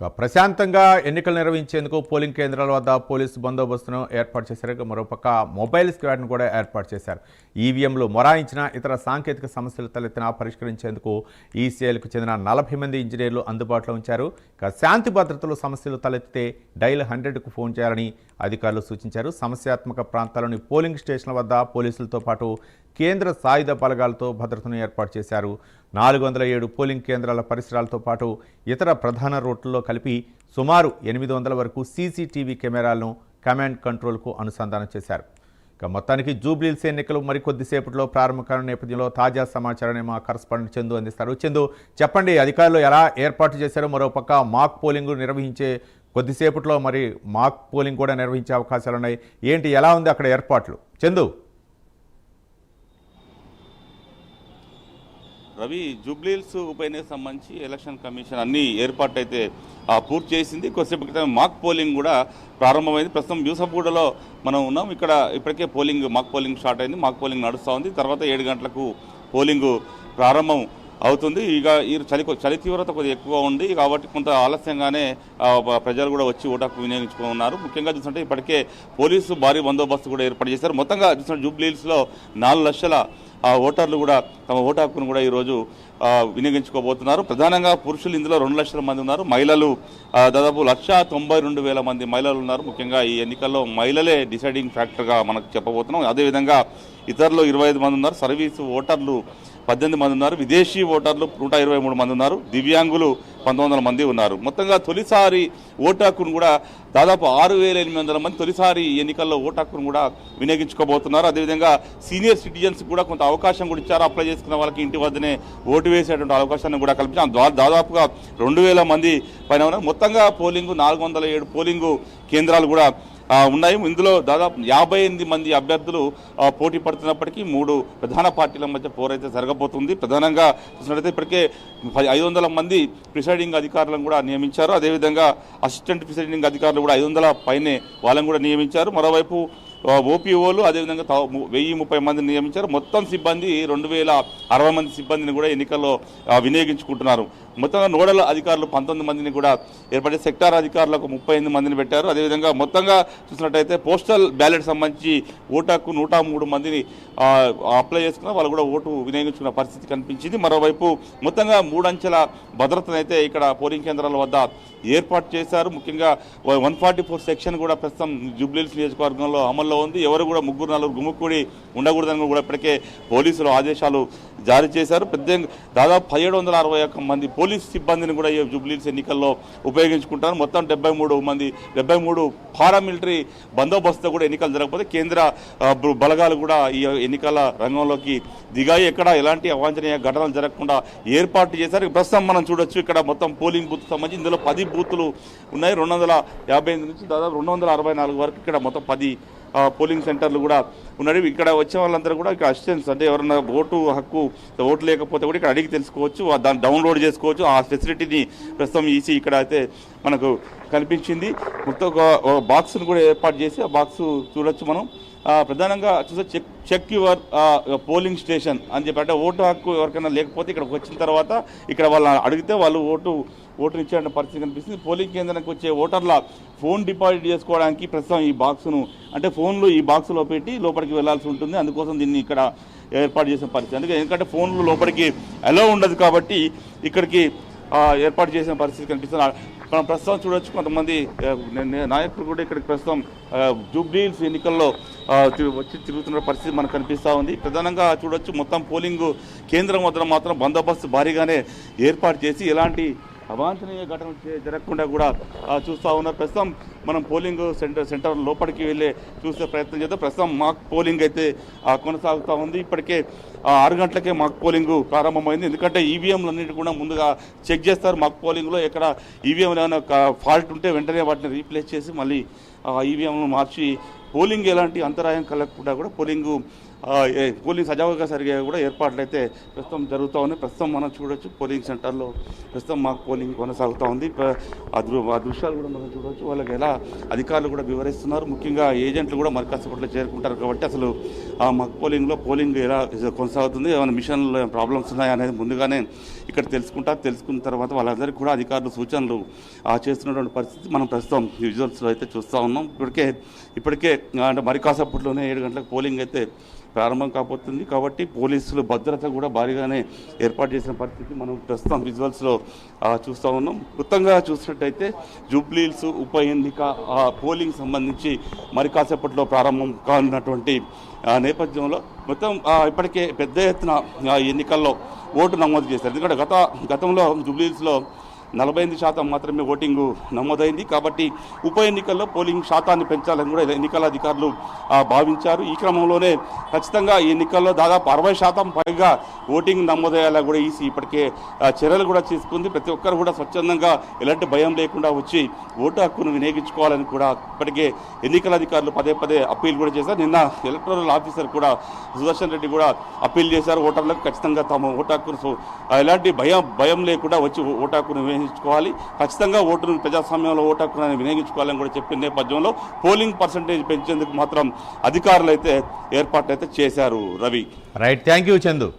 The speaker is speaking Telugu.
ప్రశాంతంగా ఎన్నికలు నిర్వహించేందుకు పోలింగ్ కేంద్రాల వద్ద పోలీసు బందోబస్తును ఏర్పాటు చేశారు. మరోపక్క మొబైల్ స్క్వాడ్ను కూడా ఏర్పాటు చేశారు. ఈవీఎంలు మొరాయించిన ఇతర సాంకేతిక సమస్యలు తలెత్తినా పరిష్కరించేందుకు ఈసీఐలకు చెందిన 40 మంది ఇంజనీర్లు అందుబాటులో ఉంచారు. శాంతి భద్రతలు సమస్యలు తలెత్తితే డైల్ 100కు ఫోన్ చేయాలని అధికారులు సూచించారు. సమస్యాత్మక ప్రాంతాల్లోని పోలింగ్ స్టేషన్ల వద్ద పోలీసులతో పాటు కేంద్ర సాయుధ బలగాలతో భద్రతను ఏర్పాటు చేశారు. 407 పోలింగ్ కేంద్రాల పరిసరాలతో పాటు ఇతర ప్రధాన రోడ్లలో కలిపి సుమారు 800 వరకు సీసీటీవీ కెమెరాలను కమాండ్ కంట్రోల్కు అనుసంధానం చేశారు. మొత్తానికి జూబ్లీహిల్స్ ఎన్నికలు మరికొద్దిసేపట్లో ప్రారంభ కానున్న నేపథ్యంలో తాజా సమాచారాన్ని మా కరస్పాండెంట్ చందు అందిస్తారు. చందు, చెప్పండి, అధికారులు ఎలా ఏర్పాటు చేశారో, మరోపక్క మాక్ పోలింగ్ నిర్వహించే కొద్దిసేపట్లో మరి మాక్ పోలింగ్ కూడా నిర్వహించే అవకాశాలు ఉన్నాయి. ఏంటి, ఎలా ఉంది అక్కడ ఏర్పాట్లు? చందు. రవి, జూబ్లీహిల్స్ ఉప ఎన్నికకు సంబంధించి ఎలక్షన్ కమిషన్ అన్ని ఏర్పాట్లు అయితే పూర్తి చేసింది. కొద్దిసేపు క్రితం మాక్ పోలింగ్ కూడా ప్రారంభమైంది. ప్రస్తుతం యూసఫ్గూడలో మనం ఉన్నాం. ఇక్కడ ఇప్పటికే మాక్ పోలింగ్ స్టార్ట్ అయింది. మాక్ పోలింగ్ నడుస్తూ ఉంది. తర్వాత 7 గంటలకు పోలింగ్ ప్రారంభం అవుతుంది. ఇక ఈ చలి తీవ్రత కొద్దిగా ఎక్కువ ఉంది కాబట్టి కొంత ఆలస్యంగానే ప్రజలు కూడా వచ్చి ఓటు హక్కు వినియోగించుకున్నారు. ముఖ్యంగా చూస్తుంటే ఇప్పటికే పోలీసు భారీ బందోబస్తు కూడా ఏర్పాటు చేశారు. మొత్తంగా చూస్తుంటే జూబ్లీహిల్స్లో 4 లక్షల ఓటర్లు కూడా తమ ఓటు హక్కును కూడా ఈరోజు వినియోగించుకోబోతున్నారు. ప్రధానంగా పురుషులు ఇందులో 2 లక్షల మంది ఉన్నారు. మహిళలు దాదాపు 192,000 మంది మహిళలు ఉన్నారు. ముఖ్యంగా ఈ ఎన్నికల్లో మహిళలే డిసైడింగ్ ఫ్యాక్టర్గా మనకు చెప్పబోతున్నాం. అదేవిధంగా ఇతరులు 25 మంది ఉన్నారు. సర్వీసు ఓటర్లు 18 మంది ఉన్నారు. విదేశీ ఓటర్లు 123 మంది ఉన్నారు. దివ్యాంగులు 1900 మంది ఉన్నారు. మొత్తంగా తొలిసారి ఓటు హక్కును కూడా దాదాపు 6,800 మంది తొలిసారి ఎన్నికల్లో ఓటు హక్కును కూడా వినియోగించుకోబోతున్నారు. అదేవిధంగా సీనియర్ సిటిజన్స్ కూడా కొంత అవకాశం కూడా ఇచ్చారు. అప్లై చేసుకున్న వాళ్ళకి ఇంటి వద్దనే ఓటు వేసేటువంటి అవకాశాన్ని కూడా కల్పించారు. దాదాపుగా 2,000 మంది పైన ఉన్నారు. మొత్తంగా పోలింగ్ 407 పోలింగ్ కేంద్రాలు కూడా ఉన్నాయి. ఇందులో దాదాపు 58 మంది అభ్యర్థులు పోటీ పడుతున్నప్పటికీ 3 ప్రధాన పార్టీల మధ్య పోరైతే జరగబోతుంది. ప్రధానంగా చూసినట్లయితే ఇప్పటికే 500 మంది ప్రిసైడింగ్ అధికారులను కూడా నియమించారు. అదేవిధంగా అసిస్టెంట్ ప్రిసైడింగ్ అధికారులు కూడా 500 పైనే వాళ్ళని కూడా నియమించారు. మరోవైపు ఓపీఓలు అదేవిధంగా 1030 మందిని నియమించారు. మొత్తం సిబ్బంది 2,060 మంది సిబ్బందిని కూడా ఎన్నికల్లో వినియోగించుకుంటున్నారు. మొత్తంగా నోడల్ అధికారులు 19 మందిని కూడా ఏర్పడే సెక్టార్ అధికారులకు 38 మందిని పెట్టారు. అదేవిధంగా మొత్తంగా చూసినట్టయితే పోస్టల్ బ్యాలెట్ సంబంధించి ఓటు హక్కు 103 మందిని అప్లై చేసుకున్న వాళ్ళు కూడా ఓటు వినియోగించుకున్న పరిస్థితి కనిపించింది. మరోవైపు మొత్తంగా 3 అంచెల భద్రతనైతే ఇక్కడ పోలింగ్ కేంద్రాల వద్ద ఏర్పాటు చేశారు. ముఖ్యంగా 144 సెక్షన్ కూడా ప్రస్తుతం జూబ్లీహిల్స్ నియోజకవర్గంలో అమల్లో ఉంది. ఎవరు కూడా 3-4 గుమ్ముకూడి ఉండకూడదని కూడా ఇప్పటికే పోలీసులు ఆదేశాలు జారీ చేశారు. దాదాపు 1761 మంది పోలీస్ సిబ్బందిని కూడా ఈ జూబ్లీహిల్స్ ఎన్నికల్లో ఉపయోగించుకుంటారు. మొత్తం 73 పారామిలిటరీ బందోబస్తు కూడా ఎన్నికలు జరగకపోతే కేంద్ర బలగాలు కూడా ఈ ఎన్నికల రంగంలోకి దిగాయి. ఎక్కడ ఎలాంటి అవాంఛనీయ ఘటనలు జరగకుండా ఏర్పాటు చేశారు. ప్రస్తుతం మనం చూడొచ్చు ఇక్కడ మొత్తం పోలింగ్ బూత్ సంబంధించి ఇందులో 10 బూతులు ఉన్నాయి. 258 నుంచి దాదాపు 264 వరకు ఇక్కడ మొత్తం 10 పోలింగ్ సెంటర్లు కూడా ఉన్నాయి. ఇక్కడ వచ్చే వాళ్ళందరూ కూడా ఇక్కడ అసిస్టెంట్స్ అంటే ఎవరైనా ఓటు లేకపోతే కూడా ఇక్కడ అడిగి తెలుసుకోవచ్చు, దాన్ని డౌన్లోడ్ చేసుకోవచ్చు. ఆ ఫెసిలిటీని ప్రస్తుతం ఈసీ ఇక్కడ అయితే మనకు కనిపించింది. మొత్తం ఒక బాక్స్ను కూడా ఏర్పాటు చేసి ఆ బాక్స్ చూడొచ్చు మనం. ప్రధానంగా చూస్తే చెక్ యువర్ పోలింగ్ స్టేషన్ అని చెప్పి, అంటే ఓటు హక్కు ఎవరికైనా లేకపోతే ఇక్కడికి వచ్చిన తర్వాత ఇక్కడ వాళ్ళు అడిగితే వాళ్ళు ఓటునిచ్చే పరిస్థితి కనిపిస్తుంది. పోలింగ్ కేంద్రానికి వచ్చే ఓటర్ల ఫోన్ డిపాజిట్ చేసుకోవడానికి ప్రస్తుతం ఈ బాక్సును అంటే ఫోన్లు ఈ బాక్సులో పెట్టి లోపలికి వెళ్లాల్సి ఉంటుంది. అందుకోసం దీన్ని ఇక్కడ ఏర్పాటు చేసిన పరిస్థితి. ఎందుకంటే ఫోన్లు లోపలికి అలో ఉండదు కాబట్టి ఇక్కడికి ఏర్పాటు చేసిన పరిస్థితి కనిపిస్తుంది. మనం ప్రస్తుతం చూడొచ్చు కొంతమంది నాయకులు కూడా ఇక్కడికి ప్రస్తుతం జూబ్లీహిల్స్ ఎన్నికల్లో వచ్చి తిరుగుతున్న పరిస్థితి మనకు కనిపిస్తూ ఉంది. ప్రధానంగా చూడొచ్చు మొత్తం పోలింగ్ కేంద్రం వద్ద మాత్రం బందోబస్తు భారీగానే ఏర్పాటు చేసి ఎలాంటి అవాంఛనీయ ఘటనలు జరగకుండా కూడా చూస్తూ ఉన్నారు. ప్రస్తుతం మనం పోలింగ్ సెంటర్ లోపలికి వెళ్ళే చూసే ప్రయత్నం చేద్దాం. ప్రస్తుతం మాక్ పోలింగ్ అయితే కొనసాగుతూ ఉంది. ఇప్పటికే 6 గంటలకే మాక్ పోలింగ్ ప్రారంభమైంది. ఎందుకంటే ఈవీఎంలన్నింటి కూడా ముందుగా చెక్ చేస్తారు. మాక్ పోలింగ్లో ఎక్కడ ఈవీఎంలు ఏమైనా ఫాల్ట్ ఉంటే వెంటనే వాటిని రీప్లేస్ చేసి మళ్ళీ ఈవీఎంను మార్చి పోలింగ్ ఎలాంటి అంతరాయం కలగకుండా కూడా పోలింగ్ సజావుగా సరిగా కూడా ఏర్పాట్లు అయితే ప్రస్తుతం జరుగుతూ ఉన్నాయి. ప్రస్తుతం మనం చూడొచ్చు పోలింగ్ సెంటర్లో ప్రస్తుతం మాకు పోలింగ్ కొనసాగుతూ ఉంది. ఆ దృశ్యాలు కూడా మనం చూడవచ్చు. వాళ్ళకి ఎలా అధికారులు కూడా వివరిస్తున్నారు. ముఖ్యంగా ఏజెంట్లు కూడా మరి కాసేపట్లో చేరుకుంటారు కాబట్టి అసలు ఆ మక్ పోలింగ్ ఎలా కొనసాగుతుంది, ఏమైనా మిషన్లో ప్రాబ్లమ్స్ ఉన్నాయా అనేది ముందుగానే ఇక్కడ తెలుసుకున్న తర్వాత వాళ్ళందరికీ కూడా అధికారులు సూచనలు చేస్తున్నటువంటి పరిస్థితి మనం ప్రస్తుతం విజువల్స్లో అయితే చూస్తూ ఉన్నాం. ఇప్పటికే అంటే మరి కాసేపట్లోనే 7 గంటలకు పోలింగ్ అయితే ప్రారంభం కాబోతుంది కాబట్టి పోలీసులు భద్రత కూడా భారీగానే ఏర్పాటు చేసిన పరిస్థితి మనం ప్రస్తుతం విజువల్స్లో చూస్తూ ఉన్నాం. మొత్తంగా చూసినట్టయితే జూబ్లీహిల్స్ ఉప ఎన్నిక పోలింగ్ సంబంధించి మరి కాసేపట్లో ప్రారంభం కానున్నటువంటి నేపథ్యంలో మొత్తం ఇప్పటికే పెద్ద ఎత్తున ఎన్నికల్లో ఓటు నమోదు చేశారు. ఎందుకంటే గతంలో జూబ్లీహిల్స్లో 48% మాత్రమే ఓటింగు నమోదైంది కాబట్టి ఉప ఎన్నికల్లో పోలింగ్ శాతాన్ని పెంచాలని కూడా ఎన్నికల అధికారులు భావించారు. ఈ క్రమంలోనే ఖచ్చితంగా ఈ ఎన్నికల్లో దాదాపు 60% పైగా ఓటింగ్ నమోదయ్యేలా కూడా ఈసీ ఇప్పటికే చర్యలు కూడా తీసుకుంది. ప్రతి ఒక్కరు కూడా స్వచ్ఛందంగా ఎలాంటి భయం లేకుండా వచ్చి ఓటు హక్కును వినియోగించుకోవాలని కూడా ఇప్పటికే ఎన్నికల అధికారులు పదే అప్పీల్ కూడా చేశారు. నిన్న ఎలక్టోరల్ ఆఫీసర్ కూడా సుదర్శన్ రెడ్డి కూడా అప్పీల్ చేశారు ఓటర్లకు ఖచ్చితంగా తమ ఓటు హక్కును ఎలాంటి భయం లేకుండా వచ్చి ఓటు హక్కును వినియోగించుకోవాలి, ఖచ్చితంగా ఓటును ప్రజాస్వామ్యంలో ఓటు హక్కును వినియోగించుకోవాలని కూడా చెప్పిన నేపథ్యంలో పోలింగ్ పర్సంటేజ్ పెంచేందుకు మాత్రం అధికారులు అయితే ఏర్పాట్లు అయితే చేశారు. Ravi, right, thank you Chandu.